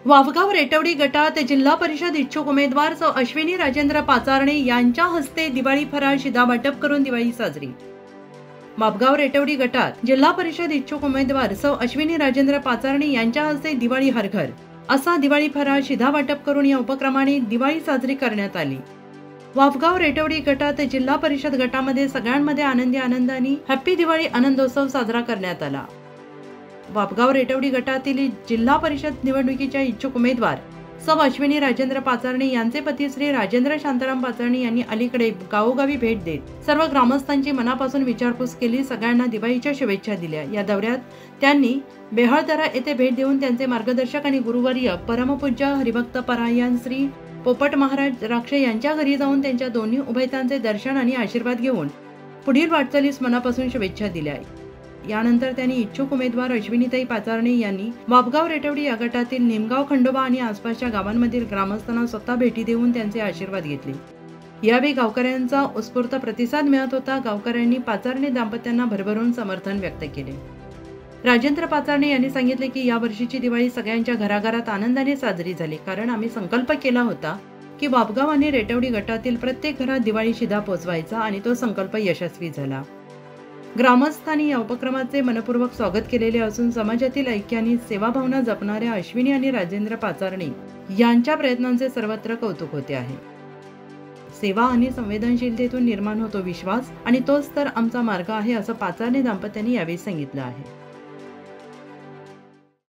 वावगाव रेटवडी गटात जिल्हा परिषद इच्छुक उमेदवार सौ अश्विनी राजेंद्र पाचारणे यांच्या हस्ते दिवाळी फराळ शिधा वाटप करून दिवाळी साजरी। वावगाव रेटवडी गटात जिल्हा परिषद इच्छुक उमेदवार सौ अश्विनी राजेंद्र पाचारणे यांच्या हस्ते दिवाळी हर घर असा दिवाळी फराळ शिधा वाटप करून या उपक्रमाने दिवाळी साजरी करण्यात आली। वावगाव रेटवडी गटात जिल्हा परिषद गटामध्ये सगळ्यांमध्ये आनंदाने हॅपी दिवाळी आनंदोत्सव साजरा करण्यात आला। वावगाव रेटवडी गटातील जिल्हा परिषद निवडणुकीच्या इच्छुक उमेदवार सौ अश्विनी राजेंद्र पाचारणे यांचे पती श्री राजेंद्र शांताराम पाचारणे यांनी अलीकडे गावोगावी भेट देत सर्व ग्रामस्थांची मनापासून विचारपूस केली, सगळ्यांना दिवाळीच्या शुभेच्छा दिल्या। या दौऱ्यात त्यांनी बेहळदरा येथे भेट देऊन त्यांचे मार्गदर्शक आणि गुरुवर्य परमपूज्य हरिभक्त परायण श्री पोपट महाराज राक्षे यांच्या घरी जाऊन त्यांच्या दोन्ही उभयतांचे दर्शन आणि आशीर्वाद घेऊन पुढील वाटचालीस मनापासून शुभेच्छा दिल्या। यानंतर त्यांनी इच्छुक उमेदवार अश्विनीताई पाचारणे यांनी वावगाव रेटवडी या गटातील निमगाव खंडोबा आणि आसपासच्या गावांमधील ग्रामस्थांना स्वतः भेटी देऊन त्यांचे आशीर्वाद घेतले। यावेळी गावकऱ्यांचा उत्स्फूर्त प्रतिसाद मिळत होता। गावकऱ्यांनी पाचारणे दाम्पत्यांना भरभरून समर्थन व्यक्त केले। राजेंद्र पाचारणे यांनी सांगितले की या वर्षीची दिवाळी सगळ्यांच्या घराघरात आनंदाने साजरी झाली, कारण आम्ही संकल्प केला होता की वावगाव आणि रेटवडी गटातील प्रत्येक घरात दिवाळी शिधा पोचवायचा आणि तो संकल्प यशस्वी झाला। ग्रामस्थांनी या उपक्रमाचे मनपूर्वक स्वागत केलेले असून समाजातील ऐक्य आणि सेवाभावना जपणाऱ्या अश्विनी आणि राजेंद्र पाचारणे यांच्या प्रयत्नांचे सर्वत्र कौतुक होते आहे। सेवा आणि संवेदनशीलतेतून निर्माण होतो विश्वास आणि तोच तर आमचा मार्ग आहे, असं पाचारणे दाम्पत्यांनी यावेळी सांगितलं आहे।